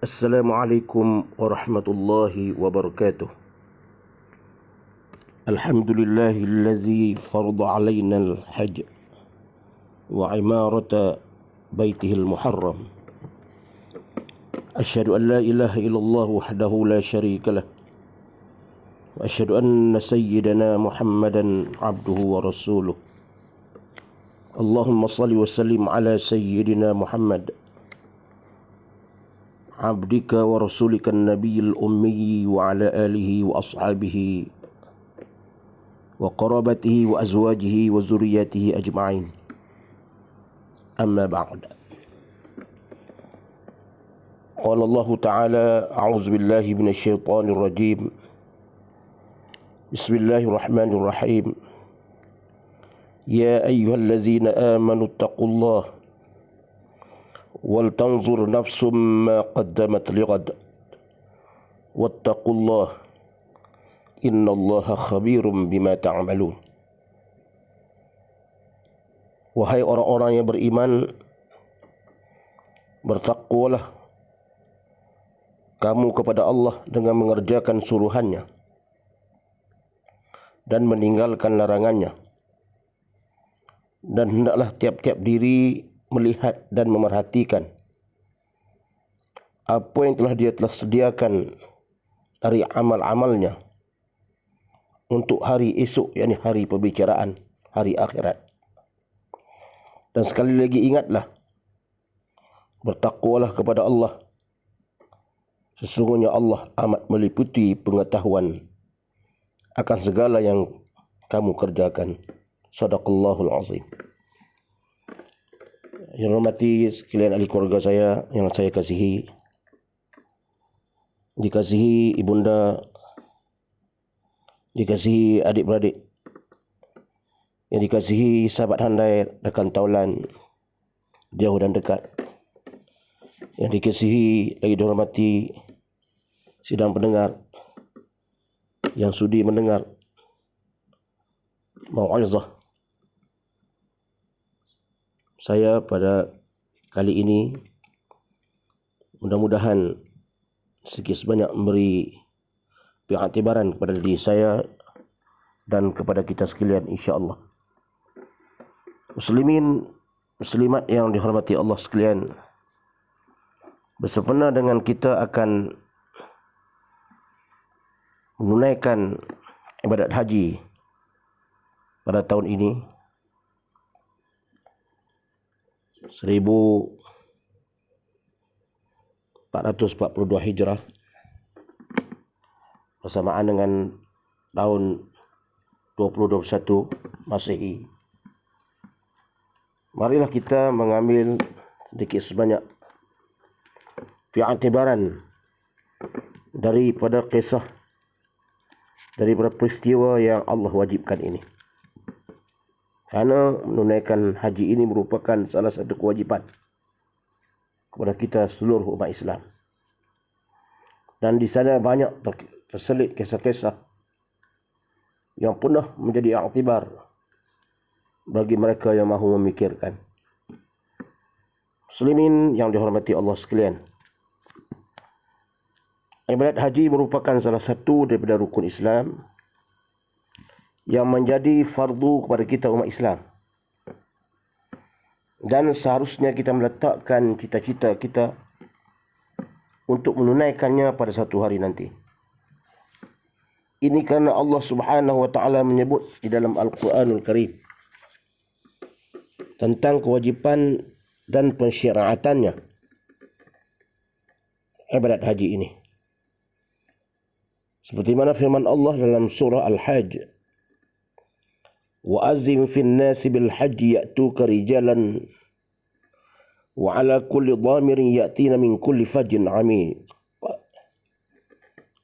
Assalamualaikum warahmatullahi wabarakatuh. Alhamdulillahillazi farada alaina al-hajj wa imarata baitihil muharram. Asyhadu an la ilaha illallah wahdahu la syarika lah. Wa asyhadu anna sayyidana Muhammadan abduhu wa rasuluh. Allahumma salli wa sallim ala sayyidina Muhammad abdika wa rasulika nabiyil ummi wa ala alihi wa ashabihi wa qarabatihi wa azwajihi wa zuriyatihi ajma'in. Amma ba'd. Qala Allah Ta'ala, a'udzu billahi minasy syaithanir rajim. Bismillahirrahmanirrahim. Ya ayyuhallazina amanu taqullaha wal tanzur nafsum ma qaddamat lighad wattaqullah innallaha khabirum bima ta'malun. Wahai orang-orang yang beriman, bertakwalah kamu kepada Allah dengan mengerjakan suruhannya dan meninggalkan larangannya, dan hendaklah tiap-tiap diri melihat dan memerhatikan apa yang dia telah sediakan dari amal-amalnya untuk hari esok, yakni hari pembicaraan, hari akhirat. Dan sekali lagi ingatlah, bertakwalah kepada Allah. Sesungguhnya Allah amat meliputi pengetahuan akan segala yang kamu kerjakan. Shadaqallahul azim. Yang hormati sekalian ahli keluarga saya yang saya kasihi, dikasihi ibunda, dikasihi adik-beradik, yang dikasihi sahabat handai, rekan taulan jauh dan dekat, yang dikasihi lagi dihormati sidang pendengar yang sudi mendengar mau'izah saya pada kali ini. Mudah-mudahan sedikit sebanyak memberi pengiktibaran kepada diri saya dan kepada kita sekalian, insya-Allah. Muslimin, muslimat yang dihormati Allah sekalian, bersempena dengan kita akan menunaikan ibadat haji pada tahun ini 1442 Hijrah, bersamaan dengan tahun 2021 Masehi. Marilah kita mengambil sedikit sebanyak pengiktibaran daripada kisah, daripada peristiwa yang Allah wajibkan ini. Kerana menunaikan haji ini merupakan salah satu kewajipan kepada kita seluruh umat Islam. Dan di sana banyak terselit kisah-kisah yang pernah menjadi iktibar bagi mereka yang mahu memikirkan. Muslimin yang dihormati Allah sekalian, ibadat haji merupakan salah satu daripada rukun Islam yang menjadi fardu kepada kita umat Islam. Dan seharusnya kita meletakkan cita-cita kita untuk menunaikannya pada satu hari nanti. Ini kerana Allah Subhanahu wa taala menyebut di dalam Al-Quranul Karim tentang kewajipan dan pensyariatannya ibadat haji ini. Seperti mana firman Allah dalam surah Al-Hajj, wa azim fin nasi bil hajji ya'tuka rijalan wa ala kulli dhamirin ya'tina min kulli fajjin 'amiq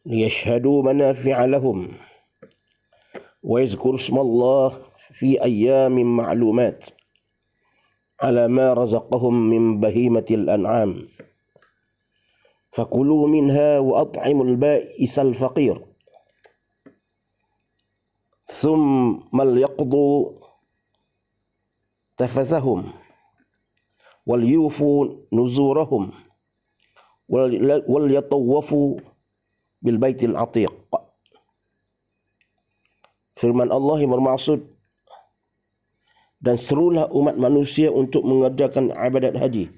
liyashhadu manafi'a lahum wa yadhkuru ismallah fi ayyamin ma'lumat ala ma razaqahum min bahimatil an'am fakulu minha wa at'imul ba'isal faqir thumma liyaqdu tafathahum wal yufu nuzurahum wal yatawafu bil baitil atiq. Firman Allah yang bermaksud, dan serulah umat manusia untuk mengerjakan ibadat haji.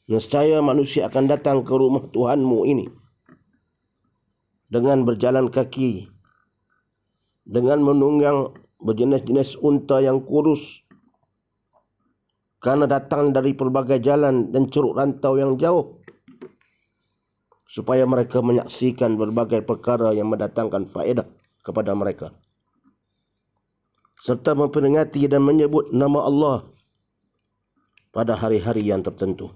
Nescaya manusia akan datang ke rumah Tuhanmu ini dengan berjalan kaki, dengan menunggang berjenis-jenis unta yang kurus, karena datang dari pelbagai jalan dan curug rantau yang jauh, supaya mereka menyaksikan berbagai perkara yang mendatangkan faedah kepada mereka, serta memperingati dan menyebut nama Allah pada hari-hari yang tertentu.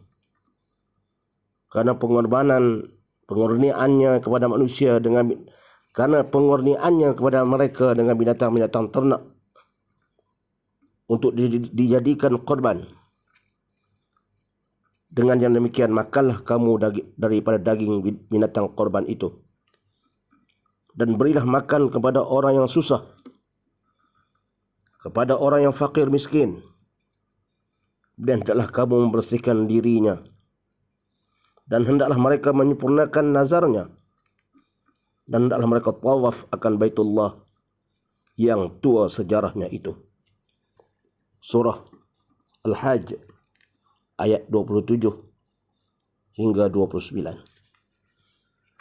Karena pengurniannya kepada manusia karena pengurniannya kepada mereka dengan binatang-binatang ternak untuk dijadikan korban. Dengan yang demikian, makanlah kamu daripada daging binatang korban itu, dan berilah makan kepada orang yang susah, kepada orang yang fakir miskin, dan hendaklah kamu membersihkan dirinya, dan hendaklah mereka menyempurnakan nazarnya, dan hendaklah mereka tawaf akan Baitullah yang tua sejarahnya itu. Surah Al-Hajj ayat 27 hingga 29.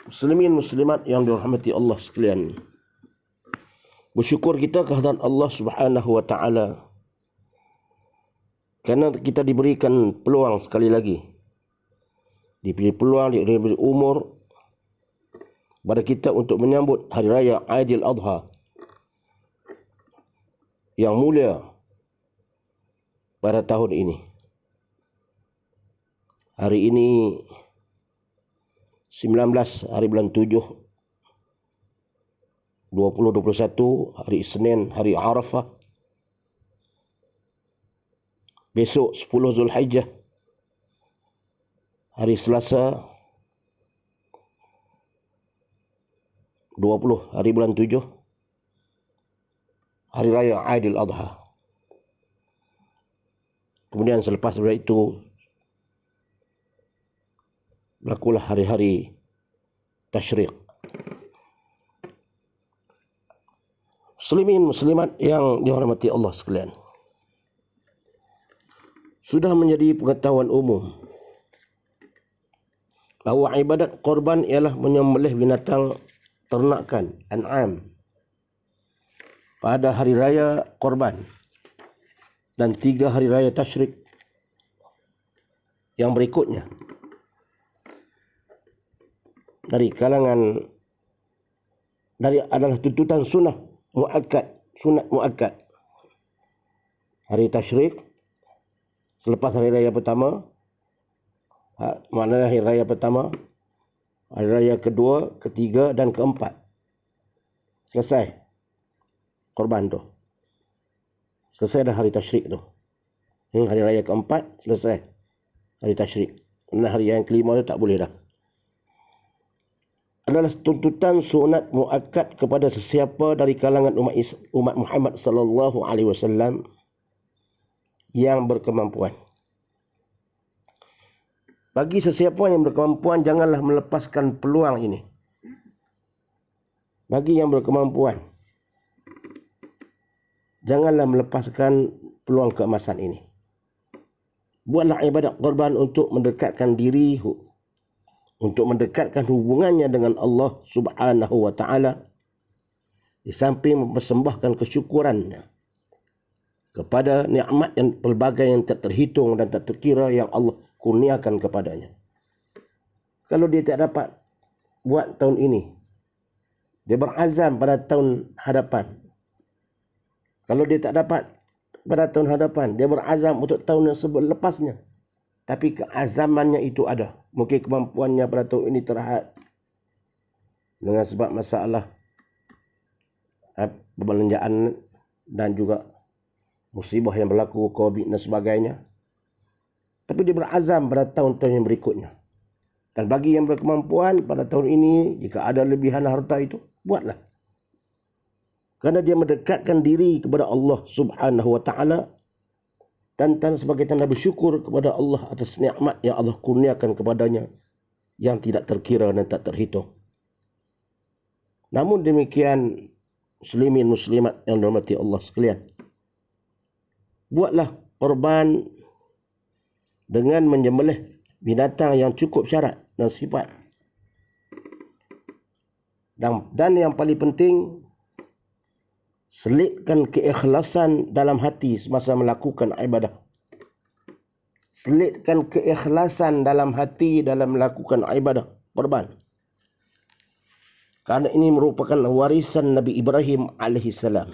Muslimin muslimat yang dirahmati Allah sekalian, bersyukur kita kehadirat Allah Subhanahu wa taala kerana kita diberikan peluang sekali lagi, diberi peluang, diberi umur pada kita untuk menyambut hari raya Aidil Adha yang mulia pada tahun ini. Hari ini 19 hari bulan 7 2021, hari Isnin, hari Arafah. Besok 10 Zulhijjah, hari Selasa 20 hari bulan 7, hari raya Aidil Adha. Kemudian selepas daripada itu berlakulah hari-hari tasyrik. Muslimin muslimat yang dihormati Allah sekalian, sudah menjadi pengetahuan umum bahawa ibadat korban ialah menyembelih binatang ternakan, an'am, pada hari raya korban dan 3 hari raya tasyrik yang berikutnya. Dari kalangan adalah tuntutan sunat muakkad. Hari tasyrik selepas hari raya pertama, maknanya hari raya pertama, hari raya kedua, ketiga dan keempat, selesai korban tu, selesai dah hari tasyrik tu. Hari raya keempat selesai hari tasyrik. Nah, hari yang kelima tu tak boleh dah. Adalah tuntutan sunat muakkad kepada sesiapa dari kalangan umat Muhammad sallallahu alaihi wasallam yang berkemampuan. Bagi sesiapa yang berkemampuan, janganlah melepaskan peluang ini. Bagi yang berkemampuan, janganlah melepaskan peluang keemasan ini. Buatlah ibadat korban untuk mendekatkan diri, untuk mendekatkan hubungannya dengan Allah Subhanahu wa taala, di samping mempersembahkan kesyukurannya kepada nikmat yang pelbagai yang tak terhitung dan tak terkira yang Allah kurniakan kepadanya. Kalau dia tak dapat buat tahun ini, dia berazam pada tahun hadapan. Kalau dia tak dapat pada tahun hadapan, dia berazam untuk tahun yang lepasnya. Tapi keazamannya itu ada. Mungkin kemampuannya pada tahun ini terhad dengan sebab masalah perbelanjaan dan juga musibah yang berlaku, COVID dan sebagainya. Tapi dia berazam pada tahun-tahun yang berikutnya. Dan bagi yang berkemampuan pada tahun ini, jika ada lebihan harta itu, buatlah. Kerana dia mendekatkan diri kepada Allah Subhanahu wa taala dan sebagai tanda bersyukur kepada Allah atas nikmat yang Allah kurniakan kepadanya yang tidak terkira dan tak terhitung. Namun demikian, muslimin muslimat yang dirahmati Allah sekalian, buatlah korban dengan menyembelih binatang yang cukup syarat dan sifat. Dan yang paling penting, selitkan keikhlasan dalam hati semasa melakukan ibadah. Selitkan keikhlasan dalam hati dalam melakukan ibadah korban. Karena ini merupakan warisan Nabi Ibrahim alaihissalam.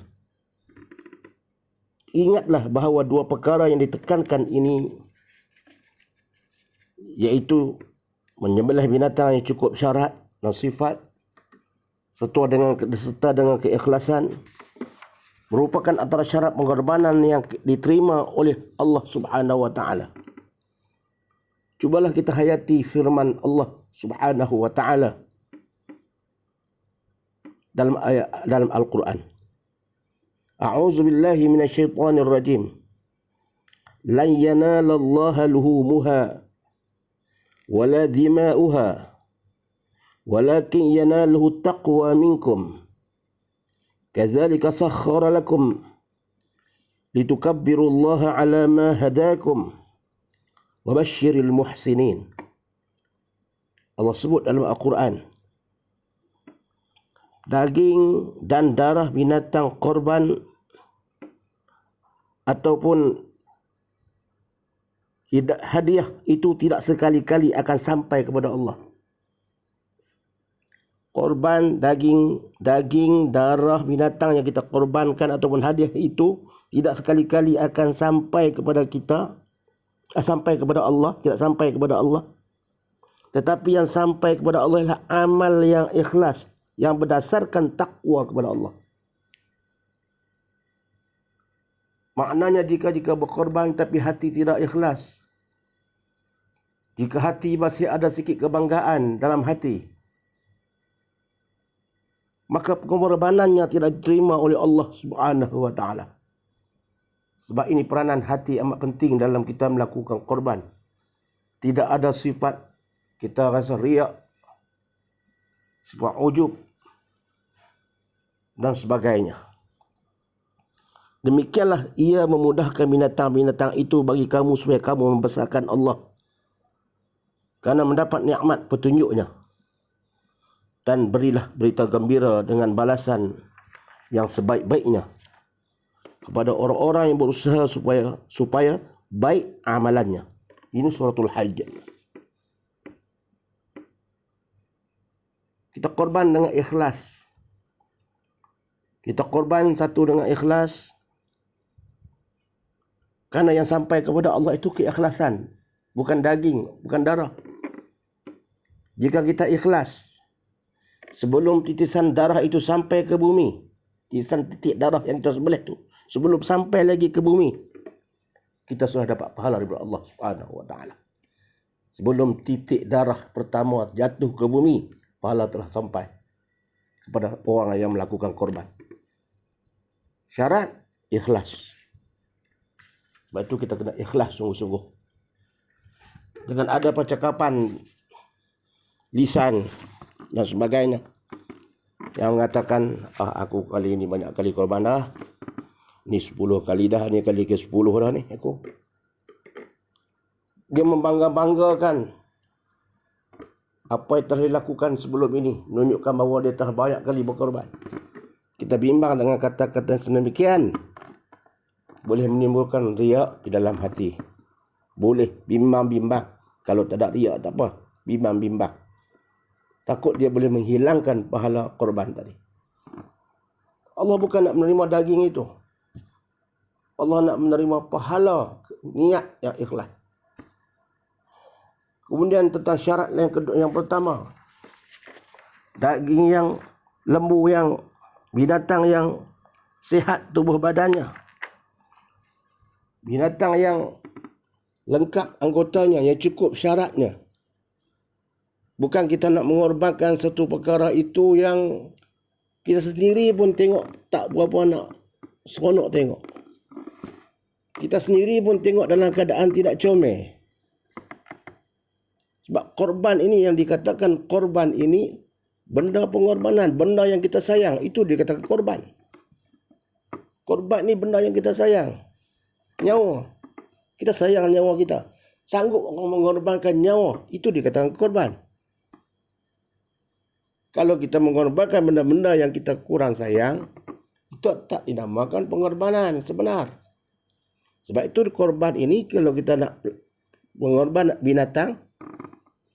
Ingatlah bahawa dua perkara yang ditekankan ini, iaitu menyembelih binatang yang cukup syarat dan sifat serta dengan keikhlasan, merupakan antara syarat pengorbanan yang diterima oleh Allah Subhanahu wa taala. Cubalah kita hayati firman Allah Subhanahu wa taala dalam Al-Quran. A'udzu billahi minasyaitonir rajim. Lan yanalallaha luhumuha wala dima'uha walakin yanaluhu taqwa minkum. Kadzalika sakhkhara lakum litukabbirullaha ala ma hadakum wa basyiril muhsinin. Allah sebut dalam Al-Quran, daging dan darah binatang korban ataupun hadiah itu tidak sekali-kali akan sampai kepada Allah. Korban daging, darah binatang yang kita korbankan ataupun hadiah itu tidak sekali-kali akan sampai kepada kita, sampai kepada Allah, tidak sampai kepada Allah. Tetapi yang sampai kepada Allah adalah amal yang ikhlas, yang berdasarkan takwa kepada Allah. Maknanya jika berkorban tapi hati tidak ikhlas, jika hati masih ada sikit kebanggaan dalam hati, maka pengorbanannya tidak diterima oleh Allah Subhanahu wa taala. Sebab ini peranan hati amat penting dalam kita melakukan korban. Tidak ada sifat kita rasa riak, sifat ujub dan sebagainya. Demikianlah ia memudahkan binatang-binatang itu bagi kamu supaya kamu membesarkan Allah, karena mendapat nikmat petunjuknya. Dan berilah berita gembira dengan balasan yang sebaik-baiknya kepada orang-orang yang berusaha supaya baik amalannya. Ini suratul Hajj. Kita korban dengan ikhlas. Kita korban satu dengan ikhlas, karena yang sampai kepada Allah itu keikhlasan, bukan daging, bukan darah. Jika kita ikhlas, sebelum titisan darah itu sampai ke bumi, titisan titik darah yang kita sebelah itu, sebelum sampai lagi ke bumi, kita sudah dapat pahala daripada Allah Subhanahu wa taala. Sebelum titik darah pertama jatuh ke bumi, pahala telah sampai kepada orang yang melakukan korban. Syarat ikhlas. Sebab itu kita kena ikhlas sungguh-sungguh. Dengan ada percakapan lisan dan sebagainya yang mengatakan, aku kali ini banyak kali korban dah, ni 10 kali dah, ni kali ke 10 dah ni aku. Dia membangga-banggakan apa yang telah dilakukan sebelum ini, menunjukkan bahawa dia telah banyak kali berkorban. Kita bimbang dengan kata-kata sedemikian, boleh menimbulkan riak di dalam hati. Boleh bimbang-bimbang. Kalau tak ada riak tak apa, bimbang-bimbang. Takut dia boleh menghilangkan pahala korban tadi. Allah bukan nak menerima daging itu. Allah nak menerima pahala niat yang ikhlas. Kemudian tentang syarat yang pertama, daging yang lembu, yang binatang yang sihat tubuh badannya, binatang yang lengkap anggotanya, yang cukup syaratnya. Bukan kita nak mengorbankan satu perkara itu yang kita sendiri pun tengok tak berapa nak seronok tengok. Kita sendiri pun tengok dalam keadaan tidak comel. Sebab korban ini yang dikatakan korban ini benda pengorbanan, benda yang kita sayang, itu dikatakan korban. Korban ni benda yang kita sayang. Nyawa. Kita sayang nyawa kita. Sanggup mengorbankan nyawa, itu dikatakan korban. Kalau kita mengorbankan benda-benda yang kita kurang sayang, itu tak dinamakan pengorbanan sebenar. Sebab itu korban ini, kalau kita nak mengorban binatang,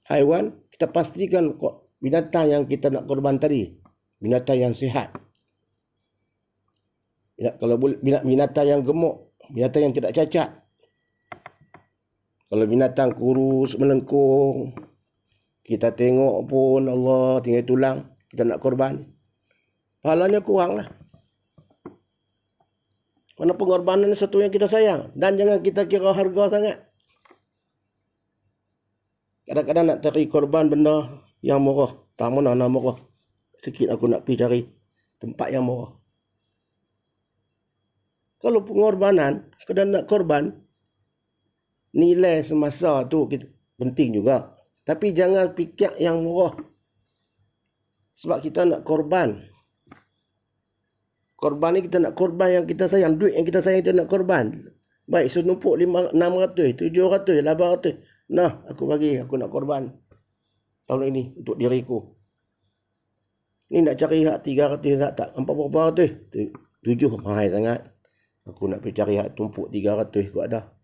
haiwan, kita pastikan binatang yang kita nak korban tadi, binatang yang sihat. Kalau binatang yang gemuk, binatang yang tidak cacat. Kalau binatang kurus, melengkung, kita tengok pun Allah tinggal tulang, kita nak korban, pahalanya kurang lah. Kerana pengorbanan satu yang kita sayang. Dan jangan kita kira harga sangat. Kadang-kadang nak cari korban benda yang murah. Tak mana nak murah. Sikit aku nak pergi cari tempat yang murah. Kalau pengorbanan, kadang nak korban, nilai semasa tu penting juga. Tapi jangan fikir yang murah. Sebab kita nak korban. Korban ni kita nak korban yang kita sayang. Duit yang kita sayang kita nak korban. Baik, senumpuk 600, 700, 800. Nah, aku bagi, aku nak korban tahun ini untuk diriku. Ni nak cari hak 300 tak? 400. 7 mahal sangat. Aku nak pergi cari hak tumpuk 300 kot ada.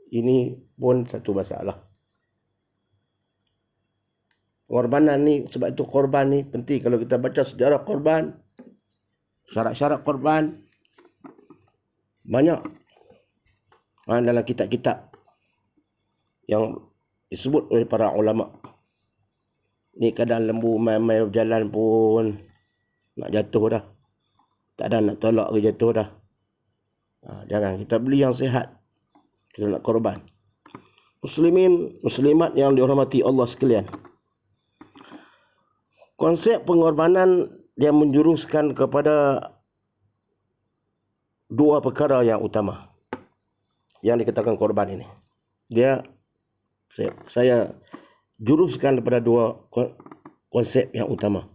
Ini pun satu masalah. Korbanan ni, sebab itu korban ni penting. Kalau kita baca sejarah korban, syarat-syarat korban, banyak dalam kitab-kitab yang disebut oleh para ulama. Ni kadang lembu main-main berjalan pun nak jatuh dah. Tak ada nak tolak ke jatuh dah. Jangan, kita beli yang sihat. Kita nak korban. Muslimin, muslimat yang dihormati Allah sekalian. Konsep pengorbanan dia menjuruskan kepada dua perkara yang utama yang dikatakan korban ini. Saya juruskan kepada dua konsep yang utama.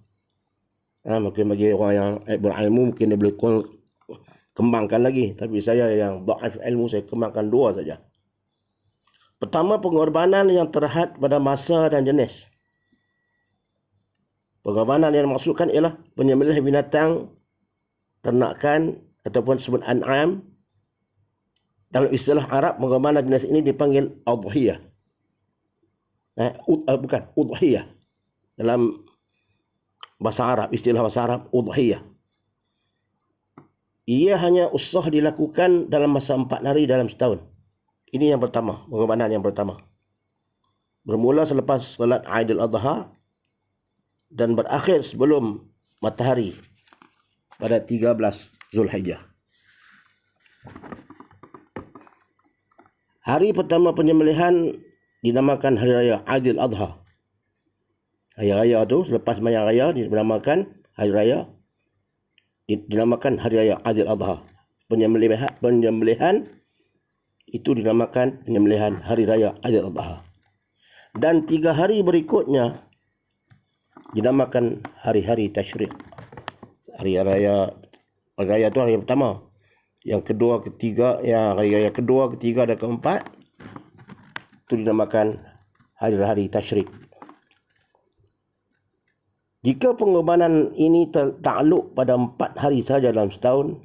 Mungkin bagi orang yang berilmu mungkin dia boleh kembangkan lagi. Tapi saya yang dhaif ilmu, saya kembangkan dua saja. Pertama, pengorbanan yang terhad pada masa dan jenis. Pengorbanan yang dimaksudkan ialah penyembelih binatang ternakan ataupun sebut an'am. Dalam istilah Arab, pengorbanan jenis ini dipanggil udhiyah. Bukan, udhiyah. Dalam bahasa Arab, istilah bahasa Arab, udhiyah. Ia hanya usah dilakukan dalam masa 4 hari dalam setahun. Ini yang pertama, pengorbanan yang pertama. Bermula selepas salat Aidil Adha dan berakhir sebelum matahari pada 13 Zulhijjah. Hari pertama penyembelihan dinamakan Hari Raya Aidil Adha. Hari Raya tu selepas sembahyang raya dinamakan Hari Raya, dinamakan Hari Raya Aidil Adha. Penyembelihan itu dinamakan penyembelihan Hari Raya Aidil Adha. Dan 3 hari berikutnya dinamakan hari-hari tasyrik. Hari raya itu hari pertama. Yang kedua, ketiga, hari raya kedua, ketiga dan keempat itu dinamakan hari-hari tasyrik. Jika pengorbanan ini takluk pada 4 hari saja dalam setahun,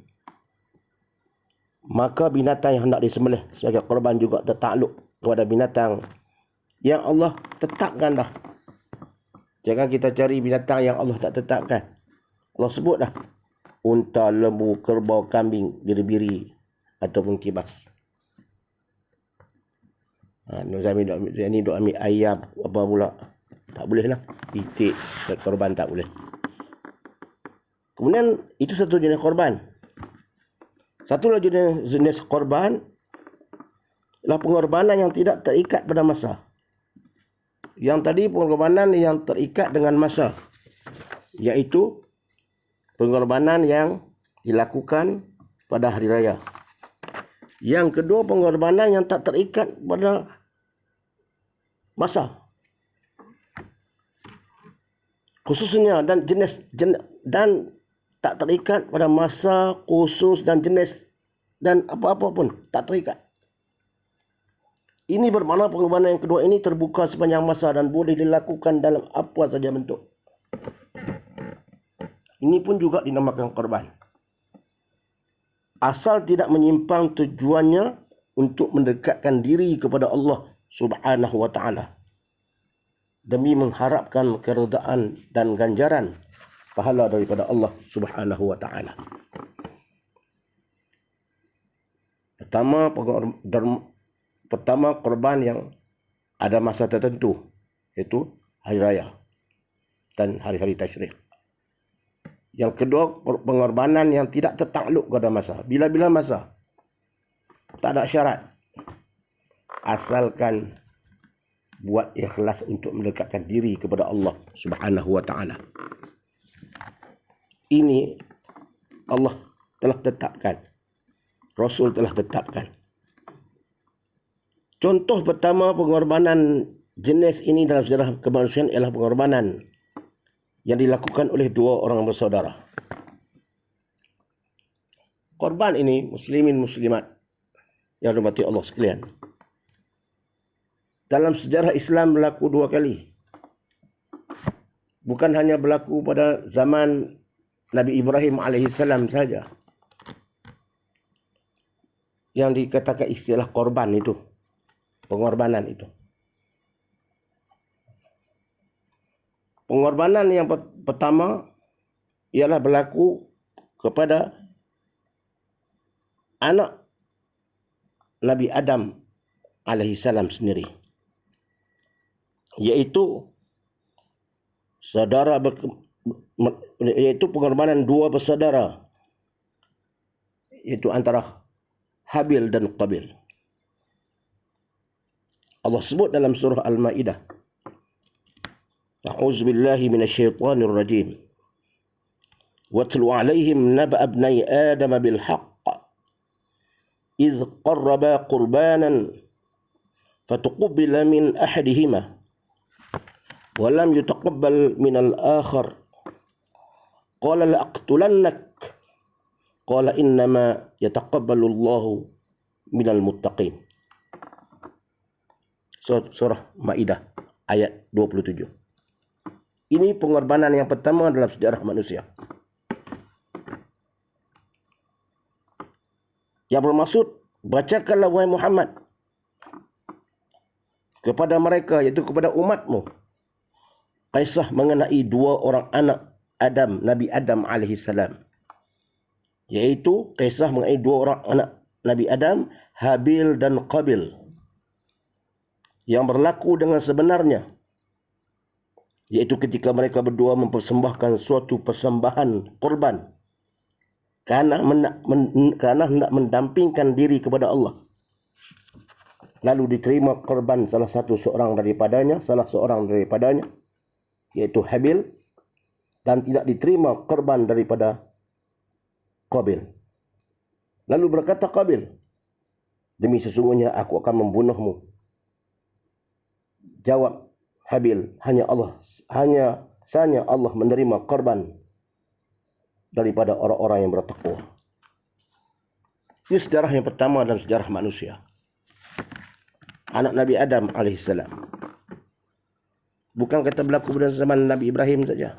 maka binatang yang hendak disembelih sebagai korban juga tertakluk kepada binatang yang Allah tetapkan dah. Jangan kita cari binatang yang Allah tak tetapkan. Allah sebut dah. Unta, lembu, kerbau, kambing, biri-biri ataupun kibas. Nuzami duk ambil ayam apa pula. Tak boleh lah. Itik korban tak boleh. Kemudian itu satu jenis korban. Satu lagi jenis korban adalah pengorbanan yang tidak terikat pada masa. Yang tadi pengorbanan yang terikat dengan masa, iaitu pengorbanan yang dilakukan pada hari raya. Yang kedua, pengorbanan yang tak terikat pada masa. Khususnya dan jenis dan tak terikat pada masa khusus dan jenis dan apa-apa pun tak terikat. Ini bermakna pengorbanan yang kedua ini terbuka sepanjang masa dan boleh dilakukan dalam apa saja bentuk. Ini pun juga dinamakan korban. Asal tidak menyimpang tujuannya untuk mendekatkan diri kepada Allah Subhanahu wa taala demi mengharapkan keredaan dan ganjaran pahala daripada Allah Subhanahu wa taala. Pertama korban yang ada masa tertentu, iaitu hari raya dan hari-hari tasyrik. Yang kedua, pengorbanan yang tidak tertakluk kepada masa. Bila-bila masa. Tak ada syarat. Asalkan buat ikhlas untuk mendekatkan diri kepada Allah Subhanahu wa taala. Ini Allah telah tetapkan. Rasul telah tetapkan. Contoh pertama pengorbanan jenis ini dalam sejarah kemanusiaan ialah pengorbanan yang dilakukan oleh dua orang bersaudara. Korban ini muslimin muslimat yang dirahmati Allah sekalian. Dalam sejarah Islam berlaku dua kali. Bukan hanya berlaku pada zaman Nabi Ibrahim alaihissalam saja yang dikatakan istilah korban itu, pengorbanan itu. Pengorbanan yang pertama ialah berlaku kepada anak Nabi Adam alaihissalam sendiri, iaitu pengorbanan dua bersaudara, iaitu antara Habil dan Qabil. Allah sebut dalam surah Al-Maidah, A'udzu billahi minasyaitonir rajim. Watlu 'alaihim naba' ibnai Adam bil haqq idh qarraba qurbanan fatuqbila min ahadihima wa lam yutaqabbal min al-akhar qala la'aqtulannak qala innama yataqabbalu Allahu minal muttaqin. Surah Maidah ayat 27. Ini pengorbanan yang pertama dalam sejarah manusia. Yang bermaksud, bacakanlah wahai Muhammad kepada mereka, iaitu kepada umatmu, kisah mengenai dua orang anak Adam, Nabi Adam alaihissalam. Iaitu kisah mengenai dua orang anak Nabi Adam, Habil dan Qabil, yang berlaku dengan sebenarnya, iaitu ketika mereka berdua mempersembahkan suatu persembahan korban kerana hendak mendampingkan diri kepada Allah. Lalu diterima korban salah seorang daripadanya, iaitu Habil, dan tidak diterima korban daripada Qabil. Lalu berkata Qabil, demi sesungguhnya aku akan membunuhmu. Jawab Habil, hanya Allah menerima korban daripada orang-orang yang bertakwa. Ini sejarah yang pertama dalam sejarah manusia. Anak Nabi Adam alaihissalam. Bukan kata berlaku pada zaman Nabi Ibrahim saja.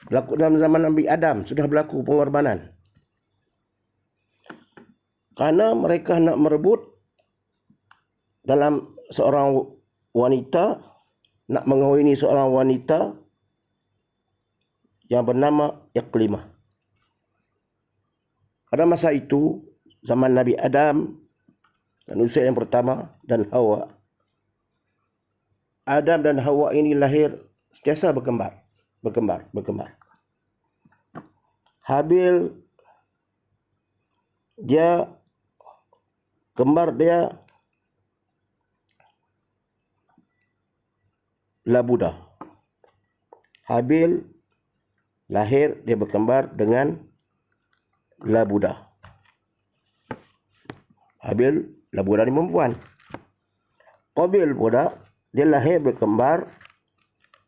Berlaku dalam zaman Nabi Adam, sudah berlaku pengorbanan. Karena mereka nak merebut dalam seorang wanita, nak mengahwini seorang wanita yang bernama Iqlimah. Pada masa itu, zaman Nabi Adam, manusia yang pertama, dan Hawa. Adam dan Hawa ini lahir sentiasa berkembar. Habil, kembar dia Labuda. Habil lahir, dia berkembar dengan Labuda. Habil, Labuda ni perempuan. Qabil pula dia lahir berkembar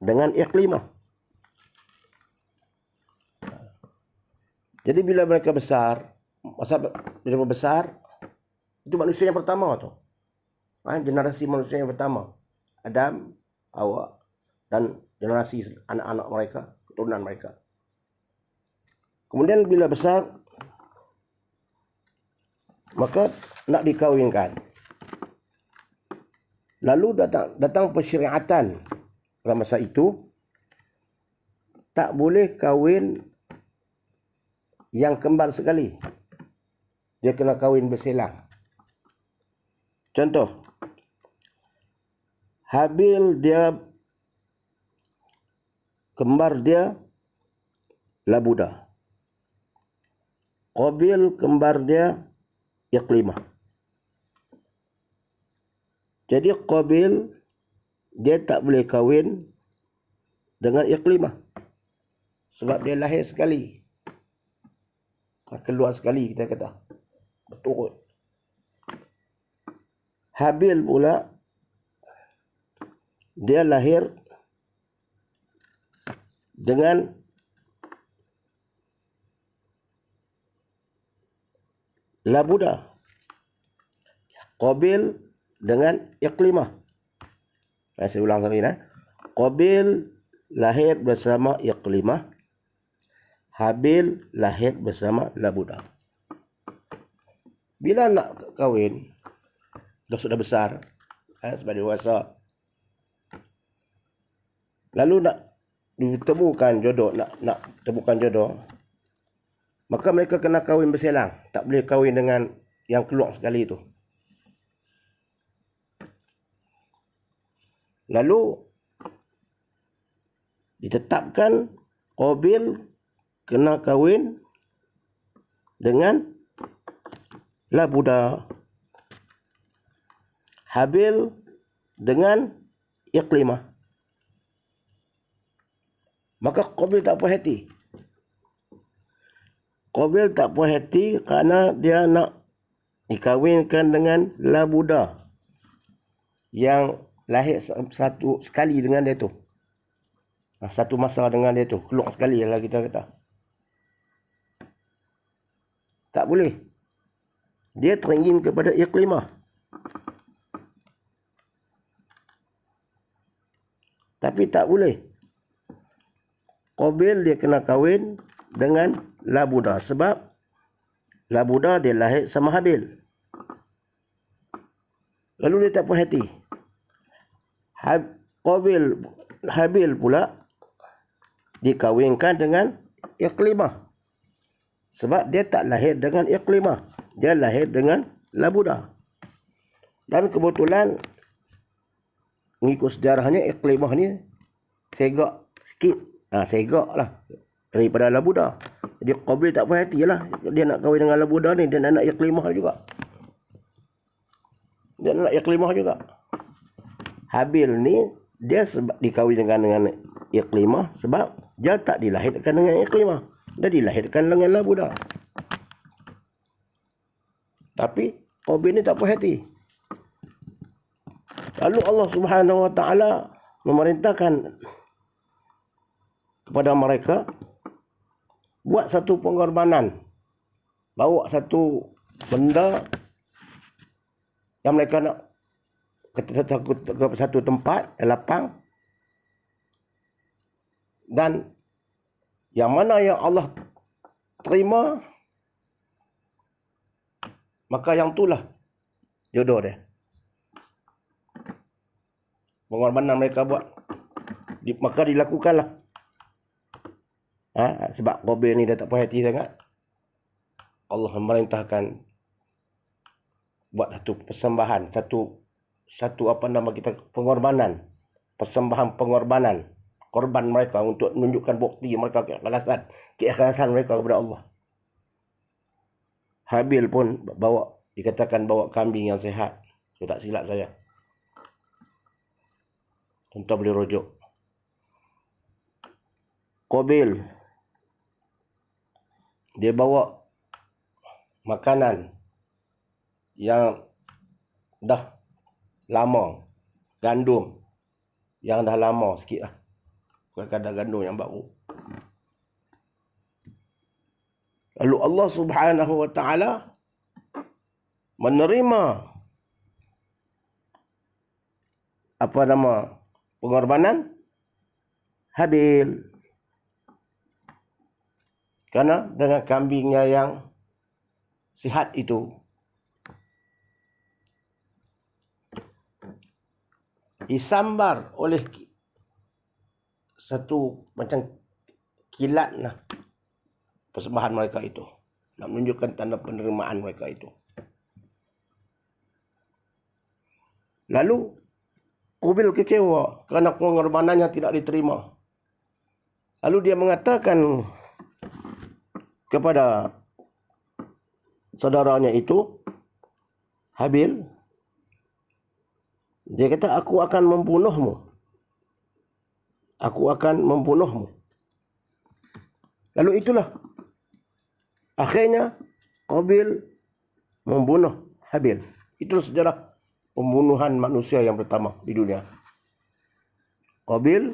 dengan Iklimah. Jadi bila mereka besar, bila besar, itu manusia yang pertama tu. Generasi manusia yang pertama. Adam, Hawa dan generasi anak-anak mereka, keturunan mereka. Kemudian bila besar, maka nak dikawinkan. Lalu datang persyariatan pada masa itu, tak boleh kahwin yang kembar sekali. Dia kena kahwin berselang. Contoh, Habil dia kembar dia Labuda. Qabil kembar dia Iklimah. Jadi Qabil dia tak boleh kahwin dengan Iklimah. Sebab dia lahir sekali. Keluar sekali kita kata. Berturut. Habil pula dia lahir dengan Labuda. Qabil dengan Iklimah. Saya ulang lagi. Qabil lahir bersama Iklimah. Habil lahir bersama Labuda. Bila nak kahwin, sudah besar, sebagai dewasa, lalu nak ditemukan jodoh, nak temukan jodoh, maka mereka kena kahwin berselang. Tak boleh kahwin dengan yang keluar sekali itu. Lalu ditetapkan Qabil kena kahwin dengan Labuda. Habil dengan Iklimah. Maka Qabil tak puas hati. Qabil tak puas hati kerana dia nak dikahwinkan dengan Labuda yang lahir satu sekali dengan dia tu. Satu masa dengan dia tu. Keluar sekali lah kita kata. Tak boleh. Dia teringin kepada Iklimah. Tapi tak boleh. Qabil dia kena kahwin dengan Labuda. Sebab Labuda dia lahir sama Habil. Lalu dia tak puas hati. Habil pula dikahwinkan dengan Iklimah. Sebab dia tak lahir dengan Iklimah. Dia lahir dengan Labuda. Dan kebetulan mengikut sejarahnya Iklimah ni segak sikit. Segak lah daripada Labuda. Jadi Qabil tak puas hati lah. Dia nak kahwin dengan Labuda ni. Dia nak Iklimah juga. Habil ni dia sebab dikahwinkan dengan Iklimah sebab dia tak dilahirkan dengan Iklimah. Dia dilahirkan dengan Labuda. Tapi Qabil ni tak puas hati. Lalu Allah Subhanahu Wa Taala memerintahkan kepada mereka buat satu pengorbanan. Bawa satu benda yang mereka nak ke satu tempat, lapang. Dan yang mana yang Allah terima, maka yang itulah jodoh dia. Pengorbanan mereka buat, maka dilakukanlah. Sebab Qabil ni dah tak puas hati sangat. Allah memerintahkan buat satu persembahan, satu apa nama kita, pengorbanan, persembahan pengorbanan, korban mereka untuk menunjukkan bukti mereka keikhlasan mereka kepada Allah. Habil pun dikatakan bawa kambing yang sihat. So tak silap saya. Tuan boleh rujuk. Qabil dia bawa makanan yang dah lama gandum yang dah lama sikit lah. Kadar gandum yang baru. Lalu Allah Subhanahu wa ta'ala menerima pengorbanan Habil. Karena dengan kambingnya yang sihat itu disambar oleh satu macam kilat lah persembahan mereka itu, nak menunjukkan tanda penerimaan mereka itu. Lalu Qabil kecewa kerana pengorbanannya tidak diterima. Lalu dia mengatakan kepada saudaranya itu, Habil, dia kata, aku akan membunuhmu. Aku akan membunuhmu. Lalu itulah akhirnya Qabil membunuh Habil. Itulah sejarah pembunuhan manusia yang pertama di dunia. Qabil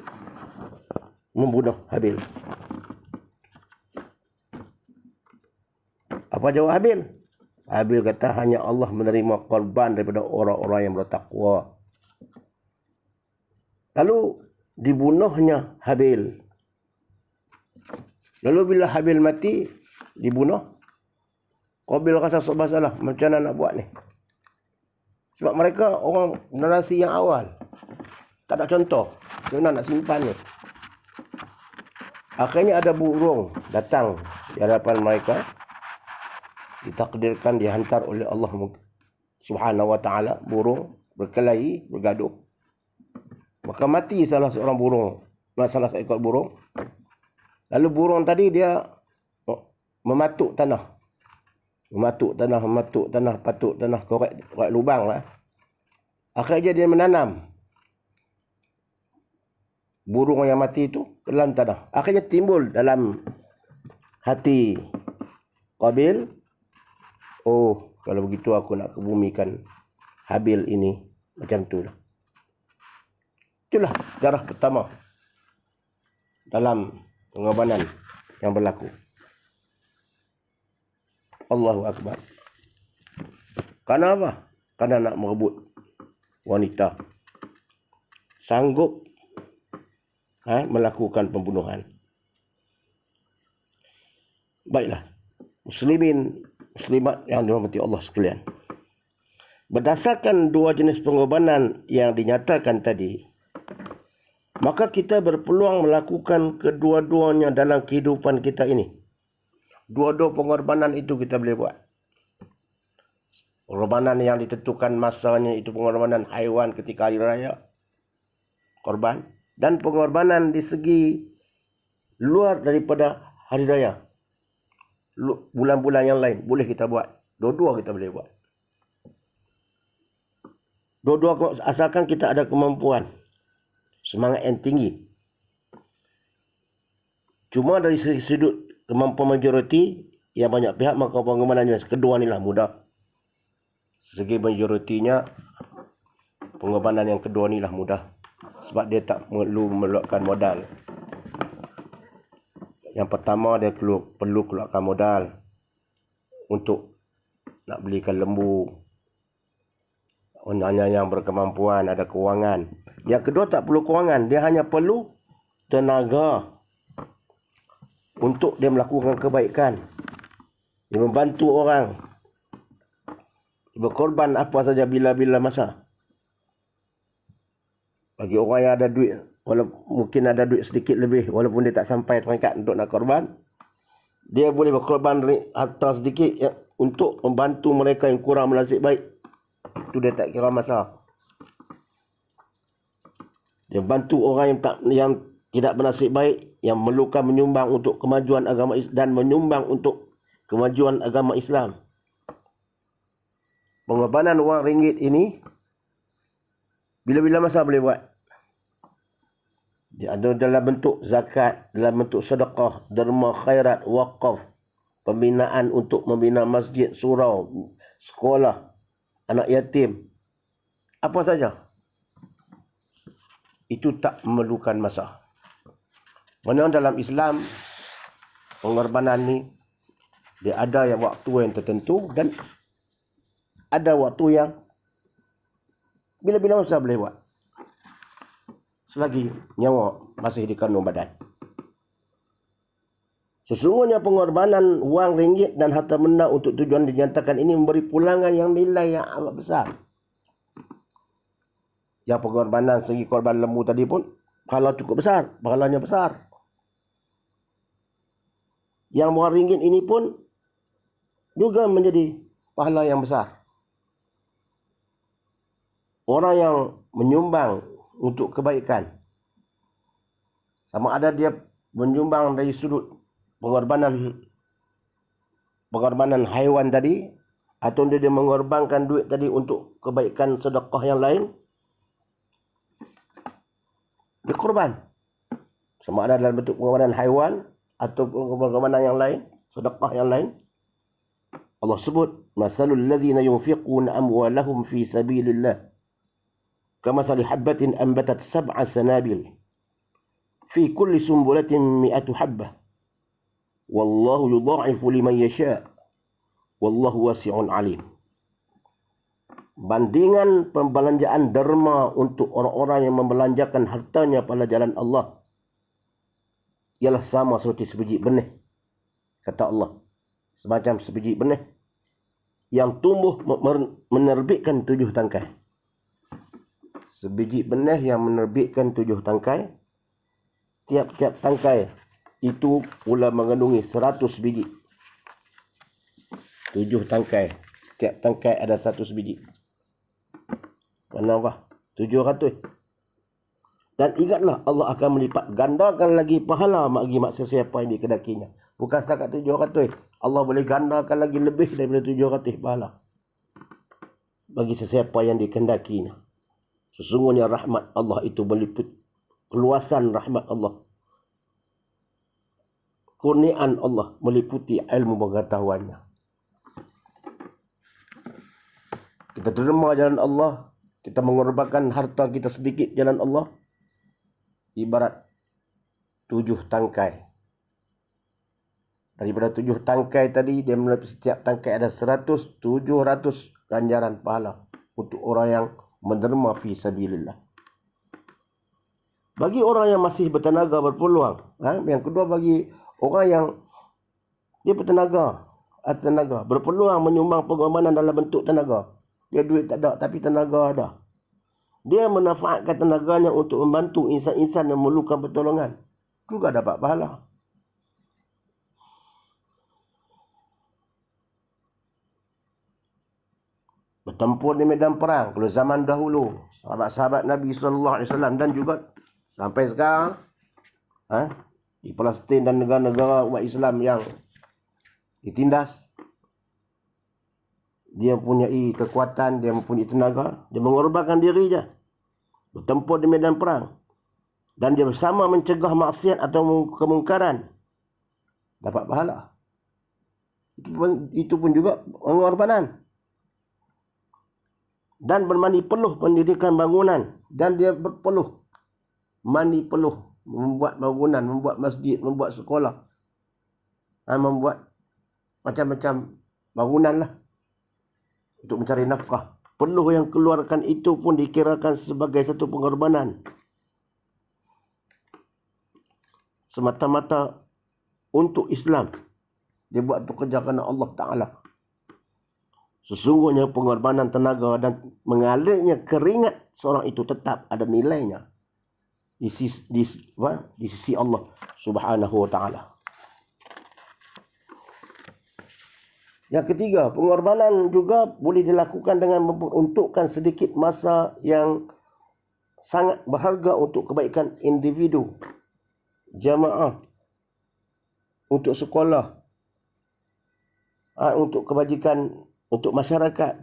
membunuh Habil. Apa jawab Habil? Habil kata, hanya Allah menerima korban daripada orang-orang yang bertakwa. Lalu dibunuhnya Habil. Lalu bila Habil mati, dibunuh, Qabil rasa serba salah. Macam mana nak buat ni? Sebab mereka orang generasi yang awal. Tak ada contoh. Macam mana nak simpan ni? Akhirnya ada burung datang di hadapan mereka. Ditakdirkan dihantar oleh Allah Subhanahu wa ta'ala. Burung berkelahi, bergaduh. Maka mati salah seorang burung. Salah seekor burung. Lalu burung tadi dia mematuk tanah. Mematuk tanah, patuk tanah, korek lubang lah. Akhirnya dia menanam burung yang mati itu ke dalam tanah. Akhirnya timbul dalam hati Qabil, oh, kalau begitu aku nak kebumikan Habil ini. Macam tu lah. Itulah sejarah pertama dalam pengorbanan yang berlaku. Allahu Akbar. Kerana apa? Kerana nak merebut wanita. Sanggup melakukan pembunuhan. Baiklah. Muslimat yang dirahmati Allah sekalian. Berdasarkan dua jenis pengorbanan yang dinyatakan tadi, maka kita berpeluang melakukan kedua-duanya dalam kehidupan kita ini. Dua-dua pengorbanan itu kita boleh buat. Pengorbanan yang ditentukan masanya itu pengorbanan haiwan ketika hari raya, korban. Dan pengorbanan di segi luar daripada hari raya, bulan-bulan yang lain, boleh kita buat. Dua-dua kita boleh buat. Dua-dua asalkan kita ada kemampuan, semangat yang tinggi. Cuma dari sudut kemampuan majoriti yang banyak pihak, maka pengorbanannya kedua inilah mudah. Segi majoritinya, pengorbanan yang kedua inilah mudah. Sebab dia tak perlu meluapkan modal. Yang pertama dia perlu keluarkan modal untuk nak belikan lembu. Hanya yang berkemampuan, ada kewangan. Yang kedua tak perlu kewangan, dia hanya perlu tenaga untuk dia melakukan kebaikan. Dia membantu orang. Dia berkorban apa saja bila-bila masa. Bagi orang yang ada duit, walaupun mungkin ada duit sedikit lebih, walaupun dia tak sampai peringkat untuk nak korban, dia boleh berkorban harta sedikit untuk membantu mereka yang kurang bernasib baik. Itu dia tak kira masalah. Dia bantu orang yang tidak bernasib baik, yang memerlukan menyumbang untuk kemajuan agama dan menyumbang untuk kemajuan agama Islam. Pengorbanan wang ringgit ini bila-bila masa boleh buat. Dia ada dalam bentuk zakat, dalam bentuk sedekah, derma khairat, wakaf, pembinaan untuk membina masjid, surau, sekolah, anak yatim. Apa saja. itu tak memerlukan masa. Mana dalam Islam pengorbanan ni dia ada yang waktu yang tertentu dan ada waktu yang bila-bila masa boleh buat. Selagi nyawa masih di kandung badan. Sesungguhnya pengorbanan wang ringgit dan harta benda untuk tujuan dinyatakan ini memberi pulangan yang nilai yang amat besar. Yang pengorbanan segi korban lembu tadi pun pahala cukup besar, pahalanya besar. Yang wang ringgit ini pun juga menjadi pahala yang besar. Orang yang menyumbang untuk kebaikan, sama ada dia menyumbang dari sudut pengorbanan haiwan tadi, atau dia mengorbankan duit tadi untuk kebaikan sedekah yang lain, dia korban. Sama ada dalam bentuk pengorbanan haiwan atau pengorbanan yang lain, sedekah yang lain. Allah sebut, masalul ladzina yunfiquna amwalahum fi sabilillah kamasali habbatin anbatat sab'a sanabil fi kulli sumbulatin mi'atu habbah wallahu yudha'ifu liman yasha' wallahu wasi'un alim. Bandingan pembelanjaan derma untuk orang-orang yang membelanjakan hartanya pada jalan Allah ialah sama seperti sebiji benih, kata Allah, semacam sebiji benih yang tumbuh menerbitkan 7 tangkai. Sebiji benih yang menerbitkan 7 tangkai. Tiap-tiap tangkai itu pula mengandungi 100 biji. 7 tangkai. Setiap tangkai ada 100 biji. Kenapa? 700. Dan ingatlah, Allah akan melipat gandakan lagi pahala bagi sesiapa yang dikedakinya. Bukan setakat 700. Allah boleh gandakan lagi lebih daripada 700 pahala bagi sesiapa yang dikedakinya. Sesungguhnya rahmat Allah itu meliput keluasan rahmat Allah. Kurniaan Allah meliputi ilmu pengetahuannya. Kita derma jalan Allah, kita mengorbankan harta kita sedikit jalan Allah, ibarat 7 tangkai. Daripada 7 tangkai tadi, dia setiap tangkai ada 100, 700 ganjaran pahala untuk orang yang menderma fi sabilillah. Bagi orang yang masih bertenaga berpeluang. Yang kedua, bagi orang yang dia bertenaga, berpeluang menyumbang pengorbanan dalam bentuk tenaga. Dia duit tak ada tapi tenaga ada. Dia memanfaatkan tenaganya untuk membantu insan-insan yang memerlukan pertolongan. Juga dapat pahala. Bertempur di medan perang. Kalau zaman dahulu, sahabat-sahabat Nabi SAW dan juga sampai sekarang, di Palestin dan negara-negara umat Islam yang ditindas, dia mempunyai kekuatan, dia mempunyai tenaga, dia mengorbankan diri je. Bertempur di medan perang. Dan dia bersama mencegah maksiat atau kemungkaran. Dapat pahala. Itu pun juga pengorbanan. Dan bermandi peluh pendirikan bangunan. Dan dia berpeluh. Mandi peluh. Membuat bangunan, membuat masjid, membuat sekolah. Membuat macam-macam bangunan lah. Untuk mencari nafkah. Peluh yang keluarkan itu pun dikirakan sebagai satu pengorbanan. Semata-mata untuk Islam. Dia buat itu kerja kerana Allah Ta'ala. Sesungguhnya pengorbanan tenaga dan mengalirnya keringat seorang itu tetap ada nilainya di sisi Allah Subhanahu wa Ta'ala. Yang ketiga, pengorbanan juga boleh dilakukan dengan memperuntukkan sedikit masa yang sangat berharga untuk kebaikan individu, jamaah, untuk sekolah, untuk kebajikan, untuk masyarakat,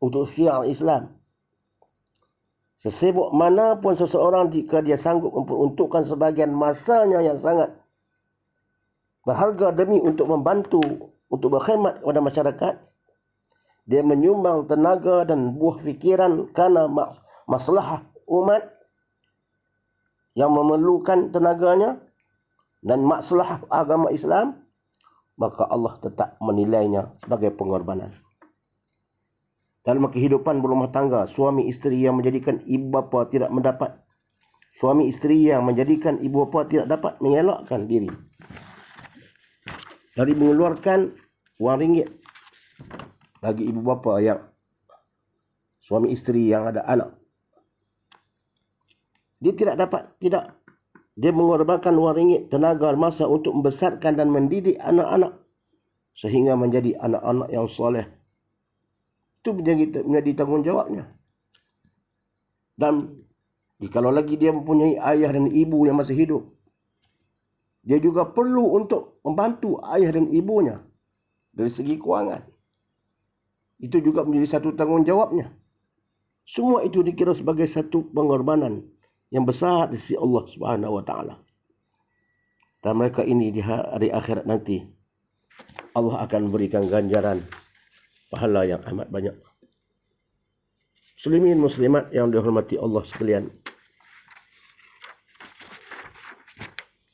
untuk syiar Islam. Sesibuk mana pun seseorang jika dia sanggup memperuntukkan sebahagian masanya yang sangat berharga demi untuk membantu, untuk berkhidmat kepada masyarakat, dia menyumbang tenaga dan buah fikiran kerana masalah umat, yang memerlukan tenaganya dan maslahah agama Islam, maka Allah tetap menilainya sebagai pengorbanan. Dalam kehidupan berumah tangga, suami isteri yang menjadikan ibu bapa tidak mendapat, suami isteri yang menjadikan ibu bapa tidak dapat mengelakkan diri dari mengeluarkan wang ringgit bagi ibu bapa yang suami isteri yang ada anak. Dia dia mengorbankan wang ringgit, tenaga, masa untuk membesarkan dan mendidik anak-anak sehingga menjadi anak-anak yang soleh. Itu menjadi tanggungjawabnya. Dan kalau lagi dia mempunyai ayah dan ibu yang masih hidup, dia juga perlu untuk membantu ayah dan ibunya dari segi kewangan. Itu juga menjadi satu tanggungjawabnya. Semua itu dikira sebagai satu pengorbanan yang besar di sisi Allah Subhanahu wa taala. Dan mereka ini di hari akhirat nanti Allah akan berikan ganjaran pahala yang amat banyak. Muslimin muslimat yang dihormati Allah sekalian,